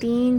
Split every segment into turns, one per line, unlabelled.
3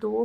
2